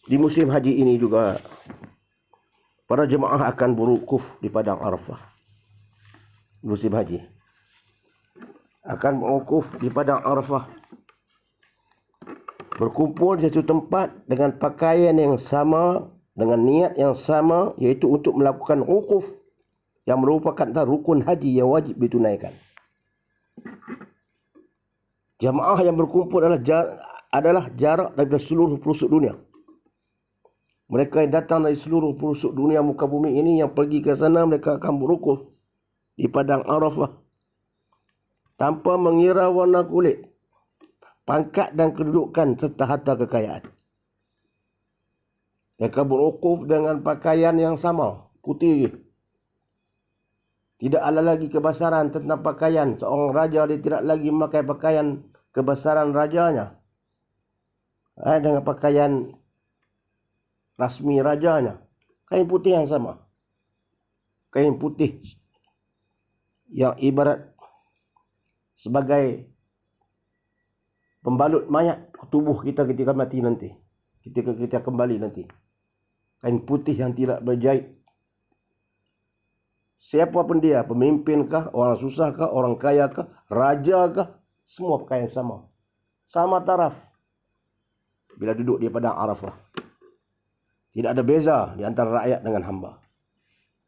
di musim haji ini juga para jemaah akan berwukuf di padang Arafah. Musim haji akan berwukuf di padang Arafah, berkumpul di satu tempat dengan pakaian yang sama, dengan niat yang sama, iaitu untuk melakukan wukuf yang merupakan rukun haji yang wajib ditunaikan. Jamaah yang berkumpul adalah jarak dari seluruh pelosok dunia. Mereka yang datang dari seluruh pelosok dunia muka bumi ini, yang pergi ke sana, mereka akan berwukuf di padang Arafah tanpa mengira warna kulit, pangkat dan kedudukan serta harta kekayaan. Mereka berwukuf dengan pakaian yang sama, putih. Tidak ada lagi kebesaran tentang pakaian. Seorang raja dia tidak lagi memakai pakaian kebesaran rajanya, dengan pakaian rasmi rajanya. Kain putih yang sama. Kain putih yang ibarat sebagai pembalut mayat tubuh kita ketika mati nanti, ketika kita kembali nanti. Kain putih yang tidak berjahit. Siapa pun dia, pemimpin orang susah orang kaya raja semua pakaian sama. Sama taraf bila duduk di padang Arafah. Tidak ada beza di antara rakyat dengan hamba.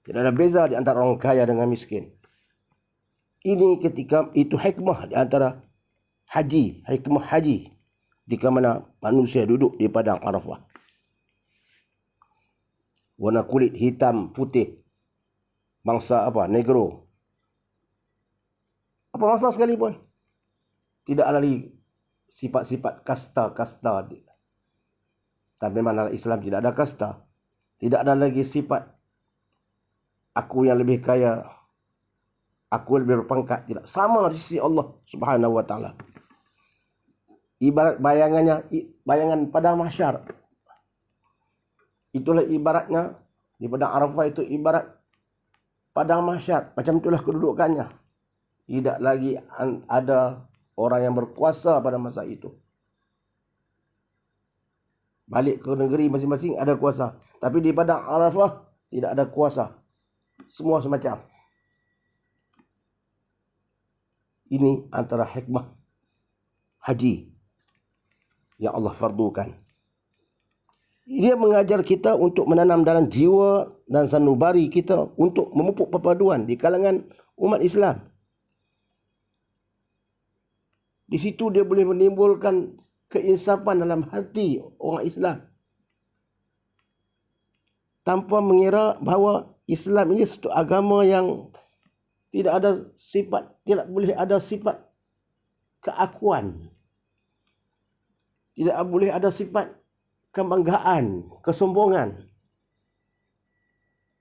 Tidak ada beza di antara orang kaya dengan miskin. Ini ketika itu hikmah di antara haji, hikmah haji, ketika mana manusia duduk di padang Arafah. Warna kulit hitam, putih, bangsa negro, apa bangsa sekalipun. Tidak ada lagi sifat-sifat kasta. Tapi memang dalam Islam tidak ada kasta. Tidak ada lagi sifat aku yang lebih kaya, aku lebih berpangkat. Tidak. Sama di sisi Allah Subhanahu wa taala. Ibarat bayangan padang mahsyar. Itulah ibaratnya di padang Arafah, itu ibarat padang mahsyar. Macam itulah kedudukannya. Tidak lagi ada orang yang berkuasa pada masa itu. Balik ke negeri masing-masing ada kuasa. Tapi di padang Arafah tidak ada kuasa. Semua semacam. Ini antara hikmah haji yang Allah fardukan. Dia mengajar kita untuk menanam dalam jiwa dan sanubari kita untuk memupuk perpaduan di kalangan umat Islam. Di situ dia boleh menimbulkan keinsafan dalam hati orang Islam, tanpa mengira bahawa Islam ini satu agama yang tidak boleh ada sifat keakuan, tidak boleh ada sifat kebanggaan, kesombongan,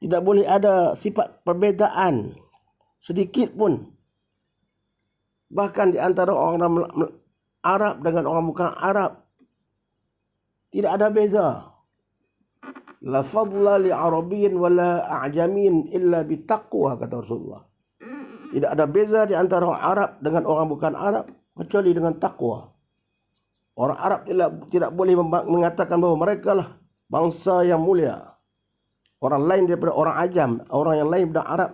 tidak boleh ada sifat perbezaan sedikit pun. Bahkan di antara orang Arab dengan orang bukan Arab tidak ada beza. La fadla li arabiyyin wala a'jamin illa bitaqwa, kata Rasulullah. Tidak ada beza di antara orang Arab dengan orang bukan Arab kecuali dengan takwa. Orang Arab tidak boleh mengatakan bahawa mereka lah bangsa yang mulia. Orang lain daripada orang Ajam, orang yang lain daripada Arab,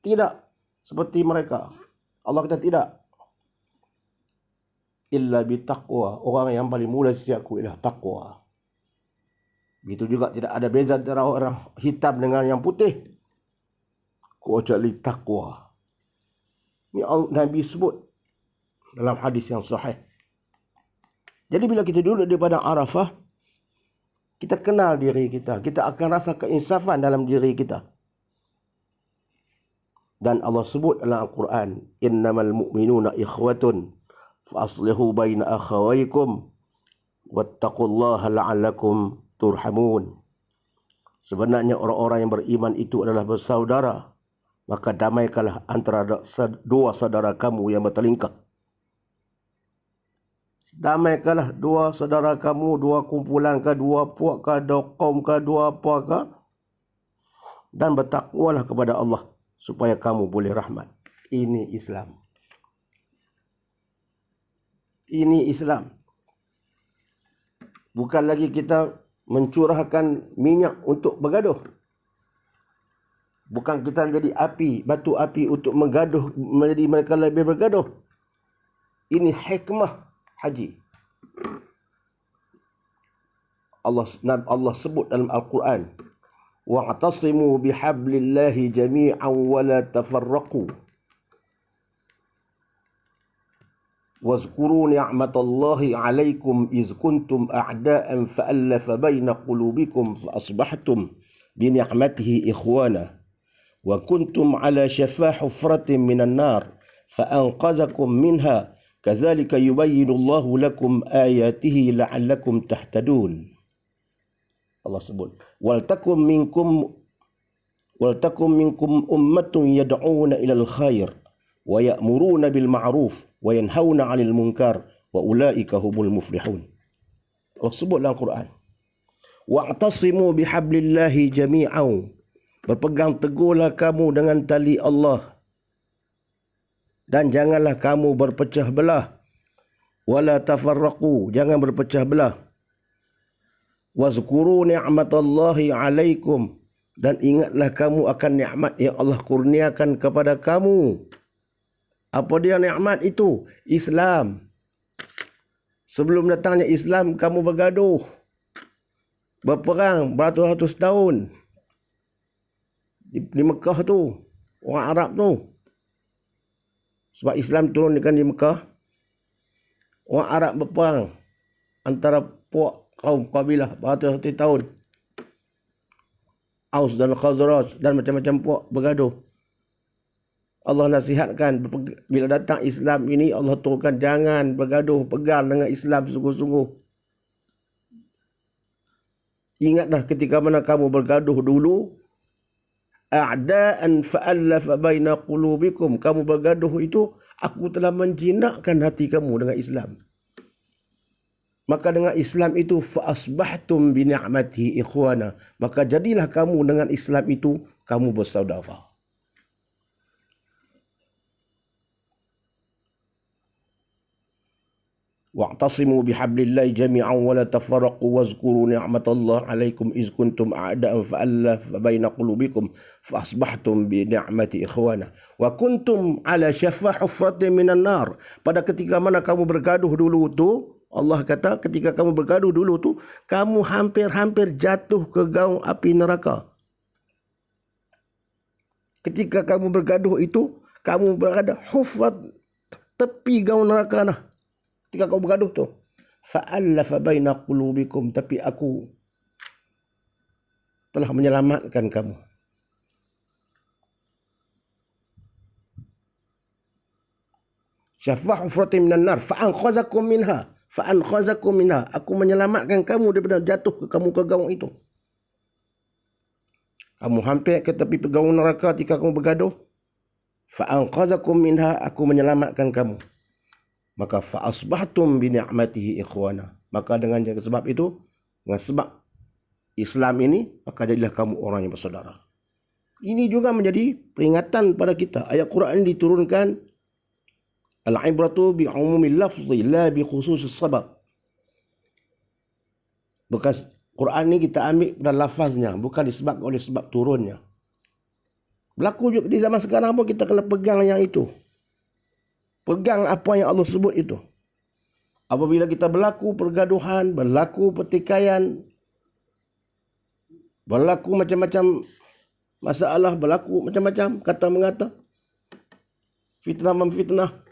tidak seperti mereka. Allah kata tidak. Illa bitaqwa. Orang yang paling mulia sisi aku ialah taqwa. Begitu juga tidak ada beza antara orang hitam dengan yang putih, kecuali taqwa. Ini Nabi sebut dalam hadis yang sahih. Jadi bila kita duduk daripada Arafah, kita kenal diri kita. Kita akan rasa keinsafan dalam diri kita. Dan Allah sebut dalam Al-Quran, innamal mu'minuna ikhwatun fa'aslihu baina akhawaykum wattaqullaha la'allakum turhamun. Sebenarnya orang-orang yang beriman itu adalah bersaudara, maka damaikanlah antara dua saudara kamu yang bertelingkah. Damaikanlah dua saudara kamu, dua kumpulan ke, dua puak ke, dua kaum ke, dua apa ke, dan bertakwalah kepada Allah supaya kamu boleh rahmat. Ini Islam. Ini Islam. Bukan lagi kita mencurahkan minyak untuk bergaduh. Bukan kita menjadi api, batu api untuk menggaduh, menjadi mereka lebih bergaduh. Ini hikmah haji. Allah sebut dalam Al-Quran, wa'tasimu bihablillahi jami'an wa la tafarraqu wazkuru ni'matallahi 'alaikum iz kuntum a'da'an fa'alafa baina qulubikum fa asbahtum bi ni'matihi ikhwana wa kuntum 'ala shafa hufratin minan nar fa anqadhakum minha kadzalika yubayyinullahu lakum ayatihi la'allakum tahtadun. Allah sebut, wal takum minkum ummatun yad'una ilal khair wa ya'muruna bil ma'ruf wa yanhauna 'anil munkar wa ulaika humul muflihun. Allah sebut dalam Quran, wa'tasimu bihablillahi jami'an. Berpegang teguhlah kamu dengan tali Allah. Dan janganlah kamu berpecah belah. Wala tafarraqu, jangan berpecah belah. Wazkuru ni'matallahi 'alaikum, dan ingatlah kamu akan nikmat yang Allah kurniakan kepada kamu. Apa dia nikmat itu? Islam. Sebelum datangnya Islam, kamu bergaduh, berperang beratus-ratus tahun di Mekah tu, orang Arab tu. Sebab Islam turunkan di Mekah, orang Arab berperang antara puak kaum kabilah beratus-ratus tahun. Aus dan Khazraj dan macam-macam puak bergaduh. Allah nasihatkan, bila datang Islam ini, Allah turunkan jangan bergaduh, pegang dengan Islam sungguh-sungguh. Ingatlah ketika mana kamu bergaduh dulu, a'da'an fa'allafa baina qulubikum, kamu bergaduh itu, aku telah menjinakkan hati kamu dengan Islam. Maka dengan Islam itu fa'asbahtum bi ni'matihi ikhwana, maka jadilah kamu dengan Islam itu kamu bersaudara. Wa'tasimu bihablillahi jami'an wa la tafarraqu wazkuru ni'matallahi 'alaikum iz kuntum a'da'an fa'alafa baina qulubikum fa asbahtum bi ni'mati ikhwana wa kuntum 'ala shafa hufratin minan nar. Pada ketika mana kamu bergaduh dulu tu, Allah kata ketika kamu bergaduh dulu tu, kamu hampir-hampir jatuh ke gaung api neraka. Ketika kamu bergaduh itu, kamu berada hufrat, tepi gaung neraka nah. Ketika kau bergaduh tu, fa'alafa baina qulubikum, tapi aku telah menyelamatkan kamu. Syafa' hufratin minan nar fa'anqazakum minha, aku menyelamatkan kamu daripada jatuh ke kamu ke gaung itu. Kamu hampir ke tepi gaung neraka ketika kamu bergaduh, fa'anqazakum minha, aku menyelamatkan kamu. Maka fa'asbahtum bi ni'matihi ikhwana, maka dengan sebab itu, dengan sebab Islam ini, maka jadilah kamu orang yang bersaudara. Ini juga menjadi peringatan pada kita. Ayat Quran ini diturunkan, al-ibratu bi umumil lafzi la bi khususis sabab. Bekas Quran ni kita ambil pada lafaznya, bukan disebabkan oleh sebab turunnya. Berlaku juga di zaman sekarang pun kita kena pegang yang itu. Pegang apa yang Allah sebut itu. Apabila kita berlaku pergaduhan, berlaku pertikaian, berlaku macam-macam masalah, berlaku macam-macam kata mengata, fitnah memfitnah,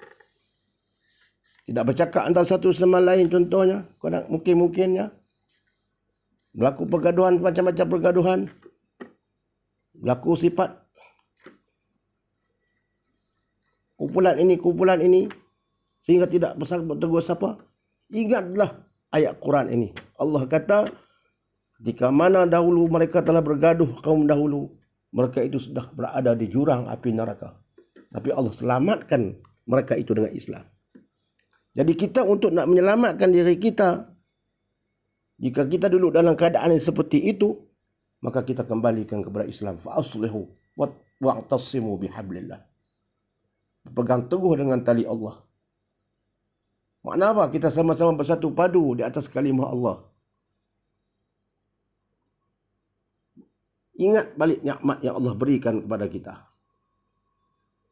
tidak bercakap antara satu sama lain contohnya, mungkin-mungkinnya, berlaku pergaduhan, macam-macam pergaduhan, berlaku sifat kumpulan ini, sehingga tidak bertegur sapa. Ingatlah ayat Quran ini. Allah kata, ketika mana dahulu mereka telah bergaduh, kaum dahulu, mereka itu sudah berada di jurang api neraka. Tapi Allah selamatkan mereka itu dengan Islam. Jadi kita untuk nak menyelamatkan diri kita, jika kita duduk dalam keadaan yang seperti itu, maka kita kembalikan kepada Islam. Fa'aslihu wa'tasimu bihablillah. Pegang teguh dengan tali Allah. Makna apa? Kita sama-sama bersatu padu di atas kalimah Allah. Ingat balik nikmat yang Allah berikan kepada kita.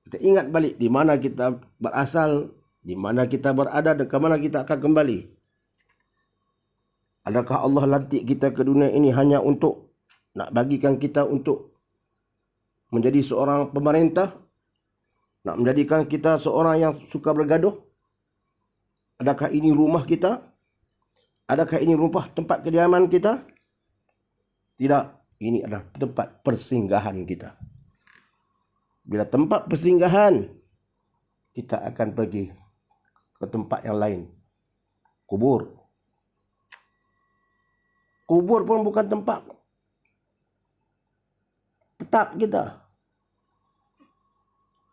Kita ingat balik di mana kita berasal, di mana kita berada dan ke mana kita akan kembali. Adakah Allah lantik kita ke dunia ini hanya untuk nak bagikan kita untuk menjadi seorang pemerintah? Nak menjadikan kita seorang yang suka bergaduh? Adakah ini rumah kita? Adakah ini rumah tempat kediaman kita? Tidak. Ini adalah tempat persinggahan kita. Bila tempat persinggahan, kita akan pergi ke tempat yang lain. Kubur. Kubur pun bukan tempat tetap kita.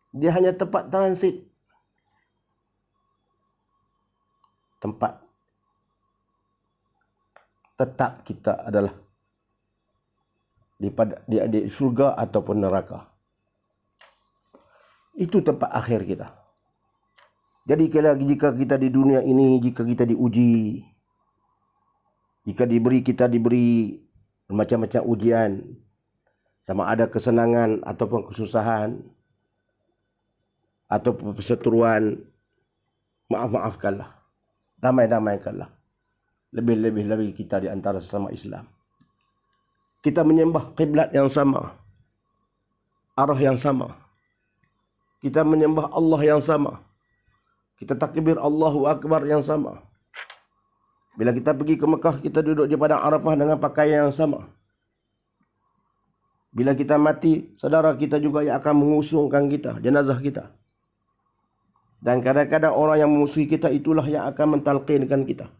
Dia hanya tempat transit. Tempat tetap kita adalah di syurga ataupun neraka. Itu tempat akhir kita. Jadi jika kita di dunia ini, jika kita diuji, jika kita diberi macam-macam ujian, sama ada kesenangan ataupun kesusahan, ataupun perseteruan, maaf-maafkanlah. Damai-damaikanlah. Lebih-lebih lagi kita di antara sesama Islam. Kita menyembah kiblat yang sama. Arah yang sama. Kita menyembah Allah yang sama. Kita takbir Allahu Akbar yang sama. Bila kita pergi ke Mekah, kita duduk di padang Arafah dengan pakaian yang sama. Bila kita mati, saudara kita juga yang akan mengusungkan kita, jenazah kita. Dan kadang-kadang orang yang memusuhi kita itulah yang akan mentalqinkan kita.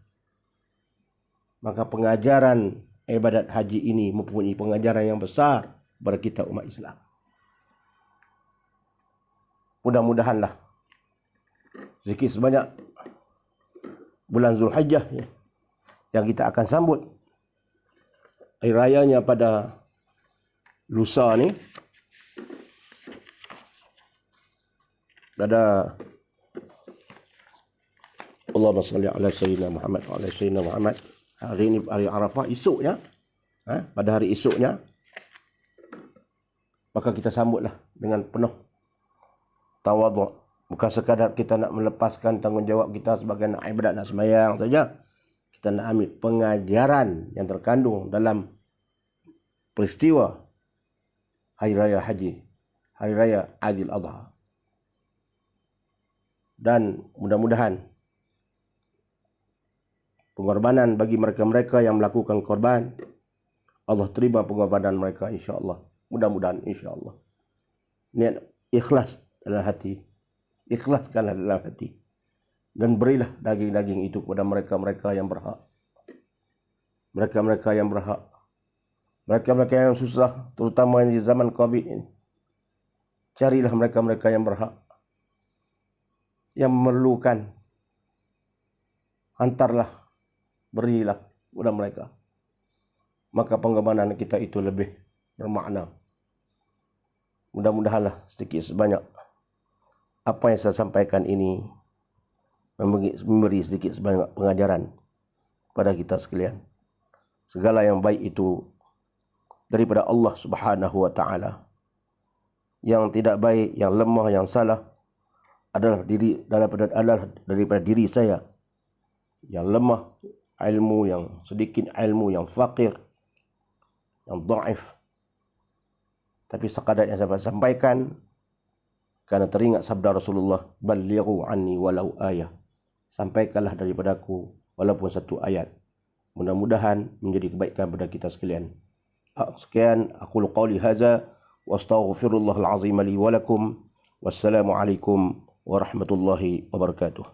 Maka pengajaran ibadat haji ini mempunyai pengajaran yang besar kepada kita umat Islam. Mudah-mudahanlah sedikit sebanyak bulan Zulhijjah yang kita akan sambut hari rayanya pada lusa ni, pada Allahumma salli ala sayyidina Muhammad wa ala sayyidina Muhammad. Hari ini hari Arafah, esoknya, pada hari esoknya, maka kita sambutlah dengan penuh tawadhu'. Bukan sekadar kita nak melepaskan tanggungjawab kita sebagai nak ibadat, nak sembahyang saja. Kita nak ambil pengajaran yang terkandung dalam peristiwa Hari Raya Haji, Hari Raya Aidil Adha. Dan mudah-mudahan pengorbanan bagi mereka-mereka yang melakukan korban, Allah terima pengorbanan mereka insya-Allah. Mudah-mudahan insya-Allah. Niat ikhlas dalam hati. Ikhlaskanlah dalam hati. Dan berilah daging-daging itu kepada mereka-mereka yang berhak. Mereka-mereka yang berhak. Mereka-mereka yang susah, terutama di zaman Covid ini. Carilah mereka-mereka yang berhak. Yang memerlukan. Hantarlah. Berilah kepada mereka. Maka pengorbanan kita itu lebih bermakna. Mudah-mudahanlah sedikit sebanyak apa yang saya sampaikan ini memberi sedikit sebanyak pengajaran kepada kita sekalian. segala yang baik itu daripada Allah Subhanahu wa taala. Yang tidak baik, yang lemah, yang salah adalah daripada diri saya. Yang lemah ilmu, yang sedikit ilmu, yang fakir, yang dhaif. Tapi sekadar yang saya sampaikan karena teringat sabda Rasulullah, "Ballighu anni walau ayah." Sampaikanlah daripadaku walaupun satu ayat. Mudah-mudahan menjadi kebaikan pada kita sekalian. Sekian aku qauli hadza wa astaghfirullahal azim li wa lakum. Wassalamu alaikum warahmatullahi wabarakatuh.